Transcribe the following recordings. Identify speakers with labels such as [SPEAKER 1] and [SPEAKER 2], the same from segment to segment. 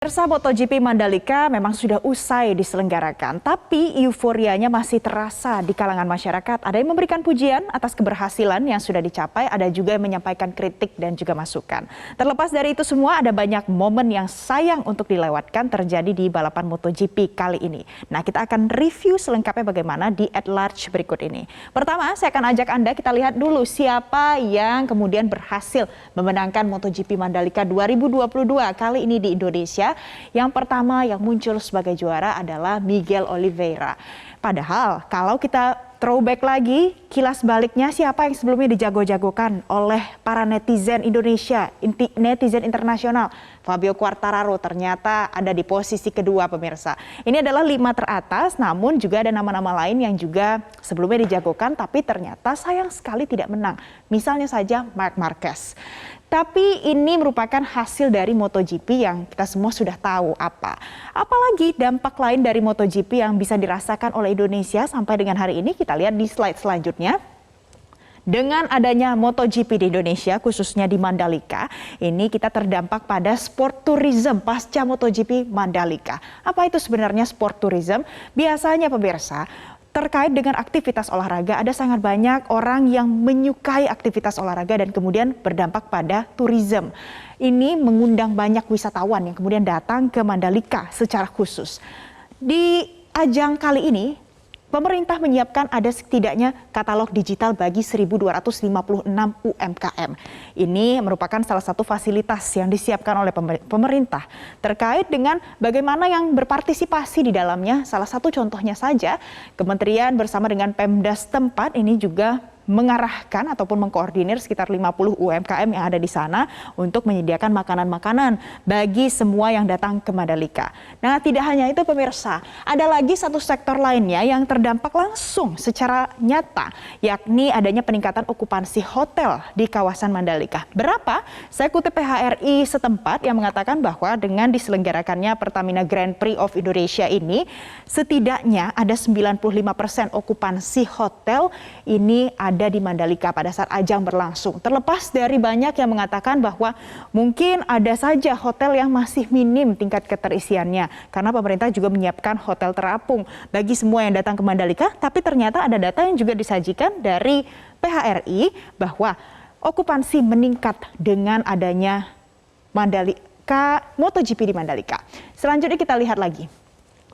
[SPEAKER 1] Pemirsa, MotoGP Mandalika memang sudah usai diselenggarakan, tapi euforianya masih terasa di kalangan masyarakat. Ada yang memberikan pujian atas keberhasilan yang sudah dicapai, ada juga yang menyampaikan kritik dan juga masukan. Terlepas dari itu semua, ada banyak momen yang sayang untuk dilewatkan terjadi di balapan MotoGP kali ini. Nah, kita akan review selengkapnya bagaimana di At Large berikut ini. Pertama, saya akan ajak Anda kita lihat dulu siapa yang kemudian berhasil memenangkan MotoGP Mandalika 2022 kali ini di Indonesia. Yang pertama yang muncul sebagai juara adalah Miguel Oliveira. Padahal kalau kita throwback lagi, kilas baliknya siapa yang sebelumnya dijago-jagokan oleh para netizen Indonesia, netizen internasional. Fabio Quartararo ternyata ada di posisi kedua, pemirsa. Ini adalah 5 teratas, namun juga ada nama-nama lain yang juga sebelumnya dijagokan, tapi ternyata sayang sekali tidak menang. Misalnya saja Marc Marquez. Tapi ini merupakan hasil dari MotoGP yang kita semua sudah tahu apa. Apalagi dampak lain dari MotoGP yang bisa dirasakan oleh Indonesia sampai dengan hari ini, kita lihat di slide selanjutnya. Dengan adanya MotoGP di Indonesia, khususnya di Mandalika, ini kita terdampak pada sport tourism pasca MotoGP Mandalika. Apa itu sebenarnya sport tourism? Biasanya pemirsa, terkait dengan aktivitas olahraga, ada sangat banyak orang yang menyukai aktivitas olahraga dan kemudian berdampak pada tourism. Ini mengundang banyak wisatawan yang kemudian datang ke Mandalika secara khusus. Di ajang kali ini, pemerintah menyiapkan ada setidaknya katalog digital bagi 1.256 UMKM. Ini merupakan salah satu fasilitas yang disiapkan oleh pemerintah terkait dengan bagaimana yang berpartisipasi di dalamnya. Salah satu contohnya saja, Kementerian bersama dengan Pemda setempat ini juga mengarahkan ataupun mengkoordinir sekitar 50 UMKM yang ada di sana untuk menyediakan makanan-makanan bagi semua yang datang ke Mandalika. Nah, tidak hanya itu pemirsa, ada lagi satu sektor lainnya yang terdampak langsung secara nyata, yakni adanya peningkatan okupansi hotel di kawasan Mandalika. Berapa? Saya kutip PHRI setempat yang mengatakan bahwa dengan diselenggarakannya Pertamina Grand Prix of Indonesia ini, setidaknya ada 95% okupansi hotel ini ada di Mandalika pada saat ajang berlangsung. Terlepas dari banyak yang mengatakan bahwa mungkin ada saja hotel yang masih minim tingkat keterisiannya karena pemerintah juga menyiapkan hotel terapung bagi semua yang datang ke Mandalika, tapi ternyata ada data yang juga disajikan dari PHRI bahwa okupansi meningkat dengan adanya Mandalika, MotoGP di Mandalika. Selanjutnya kita lihat lagi.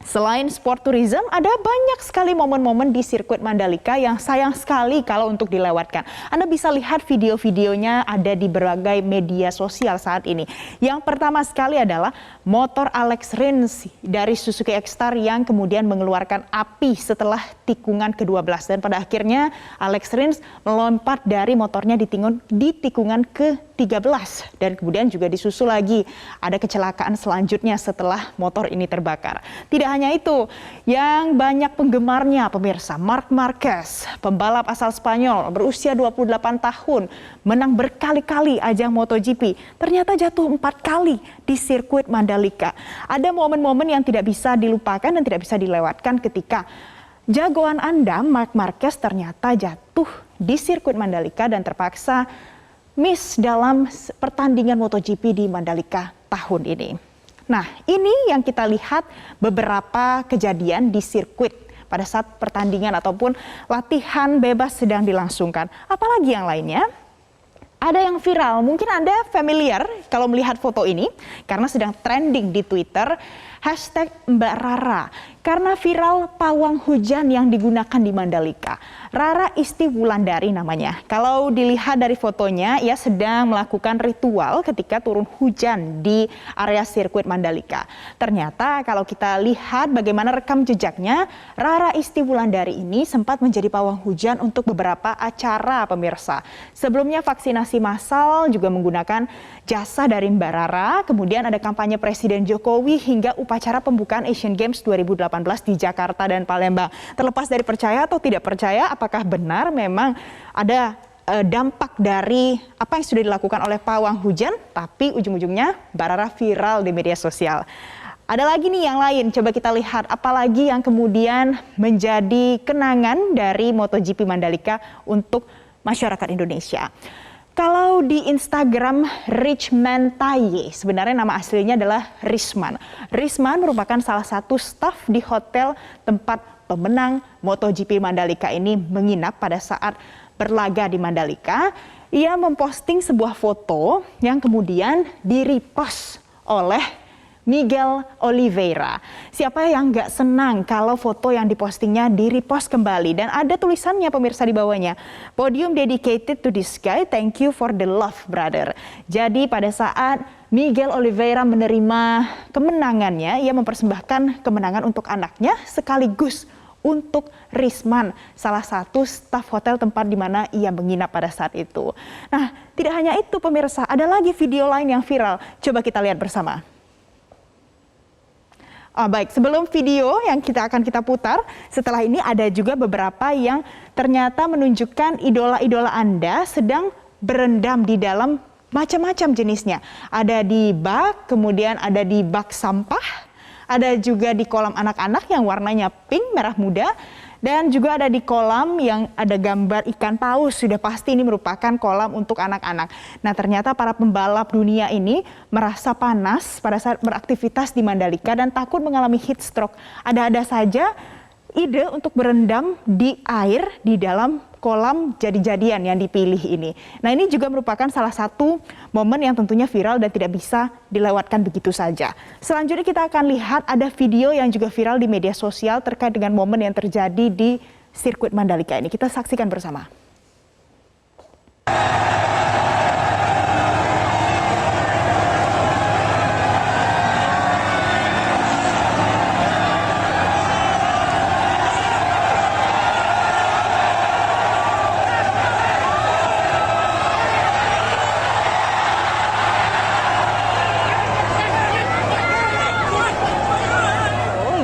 [SPEAKER 1] Selain sport tourism, ada banyak sekali momen-momen di sirkuit Mandalika yang sayang sekali kalau untuk dilewatkan. Anda bisa lihat video-videonya ada di berbagai media sosial saat ini. Yang pertama sekali adalah motor Alex Rins dari Suzuki X-Star yang kemudian mengeluarkan api setelah tikungan ke-12. Dan pada akhirnya Alex Rins melompat dari motornya di tikungan ke-13. Dan kemudian juga disusul lagi ada kecelakaan selanjutnya setelah motor ini terbakar. Tidak hanya itu, yang banyak penggemarnya pemirsa, Marc Marquez, pembalap asal Spanyol berusia 28 tahun, menang berkali-kali ajang MotoGP, ternyata jatuh 4 kali di sirkuit Mandalika. Ada momen-momen yang tidak bisa dilupakan dan tidak bisa dilewatkan ketika jagoan Anda, Marc Marquez, ternyata jatuh di sirkuit Mandalika dan terpaksa miss dalam pertandingan MotoGP di Mandalika tahun ini. Nah, ini yang kita lihat beberapa kejadian di sirkuit pada saat pertandingan ataupun latihan bebas sedang dilangsungkan. Apalagi yang lainnya? Ada yang viral, mungkin Anda familiar kalau melihat foto ini karena sedang trending di Twitter, hashtag Mbak Rara. Karena viral pawang hujan yang digunakan di Mandalika. Rara Isti Wulandari namanya. Kalau dilihat dari fotonya, ia sedang melakukan ritual ketika turun hujan di area sirkuit Mandalika. Ternyata kalau kita lihat bagaimana rekam jejaknya, Rara Isti Wulandari ini sempat menjadi pawang hujan untuk beberapa acara pemirsa. Sebelumnya vaksinasi massal juga menggunakan jasa dari Mbak Rara, kemudian ada kampanye Presiden Jokowi hingga upacara pembukaan Asian Games 2018 di Jakarta dan Palembang. Terlepas dari percaya atau tidak percaya, apakah benar memang ada dampak dari apa yang sudah dilakukan oleh pawang hujan, tapi ujung-ujungnya Mbak Rara viral di media sosial. Ada lagi nih yang lain, coba kita lihat apalagi yang kemudian menjadi kenangan dari MotoGP Mandalika untuk masyarakat Indonesia. Kalau di Instagram Richman Taye, sebenarnya nama aslinya adalah Risman. Risman merupakan salah satu staf di hotel tempat pemenang MotoGP Mandalika ini menginap pada saat berlaga di Mandalika. Ia memposting sebuah foto yang kemudian di-repost oleh Miguel Oliveira. Siapa yang nggak senang kalau foto yang dipostingnya di-repost kembali. Dan ada tulisannya pemirsa di bawahnya. Podium dedicated to this guy, thank you for the love brother. Jadi pada saat Miguel Oliveira menerima kemenangannya, ia mempersembahkan kemenangan untuk anaknya sekaligus untuk Risman, salah satu staf hotel tempat di mana ia menginap pada saat itu. Nah, tidak hanya itu pemirsa, ada lagi video lain yang viral. Coba kita lihat bersama. Baik, sebelum video yang akan kita putar, setelah ini ada juga beberapa yang ternyata menunjukkan idola-idola Anda sedang berendam di dalam macam-macam jenisnya. Ada di bak, kemudian ada di bak sampah, ada juga di kolam anak-anak yang warnanya pink, merah muda, dan juga ada di kolam yang ada gambar ikan paus. Sudah pasti ini merupakan kolam untuk anak-anak. Nah, ternyata para pembalap dunia ini merasa panas pada saat beraktivitas di Mandalika dan takut mengalami heat stroke. Ada-ada saja ide untuk berendam di air di dalam kolam jadi-jadian yang dipilih ini. Nah, ini juga merupakan salah satu momen yang tentunya viral dan tidak bisa dilewatkan begitu saja. Selanjutnya kita akan lihat ada video yang juga viral di media sosial terkait dengan momen yang terjadi di sirkuit Mandalika ini. Kita saksikan bersama.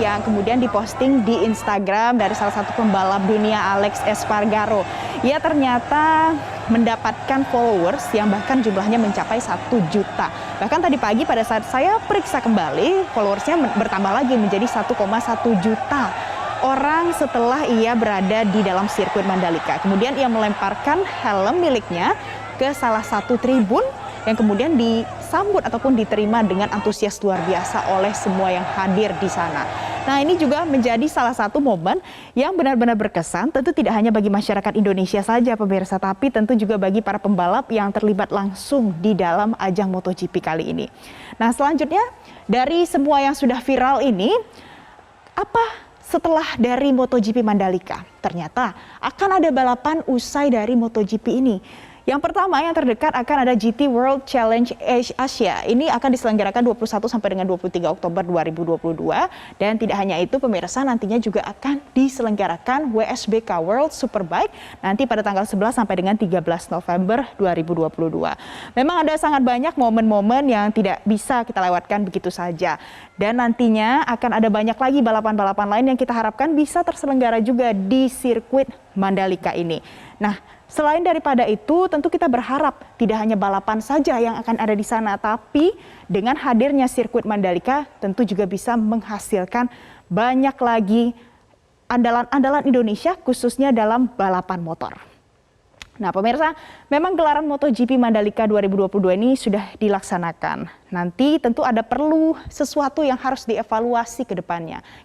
[SPEAKER 1] Yang kemudian diposting di Instagram dari salah satu pembalap dunia, Alex Espargaro. Ia ternyata mendapatkan followers yang bahkan jumlahnya mencapai 1 juta. Bahkan tadi pagi pada saat saya periksa kembali, followersnya bertambah lagi menjadi 1,1 juta orang setelah ia berada di dalam sirkuit Mandalika. Kemudian ia melemparkan helm miliknya ke salah satu tribun yang kemudian disambut ataupun diterima dengan antusias luar biasa oleh semua yang hadir di sana. Nah, ini juga menjadi salah satu momen yang benar-benar berkesan, tentu tidak hanya bagi masyarakat Indonesia saja pemirsa, tapi tentu juga bagi para pembalap yang terlibat langsung di dalam ajang MotoGP kali ini. Nah, selanjutnya dari semua yang sudah viral ini, apa setelah dari MotoGP Mandalika? Ternyata akan ada balapan usai dari MotoGP ini. Yang pertama yang terdekat akan ada GT World Challenge Asia. Ini akan diselenggarakan 21 sampai dengan 23 Oktober 2022 dan tidak hanya itu pemirsa, nantinya juga akan diselenggarakan WSBK World Superbike nanti pada tanggal 11 sampai dengan 13 November 2022. Memang ada sangat banyak momen-momen yang tidak bisa kita lewatkan begitu saja. Dan nantinya akan ada banyak lagi balapan-balapan lain yang kita harapkan bisa terselenggara juga di sirkuit Mandalika ini. Nah, selain daripada itu, tentu kita berharap tidak hanya balapan saja yang akan ada di sana, tapi dengan hadirnya sirkuit Mandalika tentu juga bisa menghasilkan banyak lagi andalan-andalan Indonesia khususnya dalam balapan motor. Nah pemirsa, memang gelaran MotoGP Mandalika 2022 ini sudah dilaksanakan. Nanti tentu ada perlu sesuatu yang harus dievaluasi ke depannya.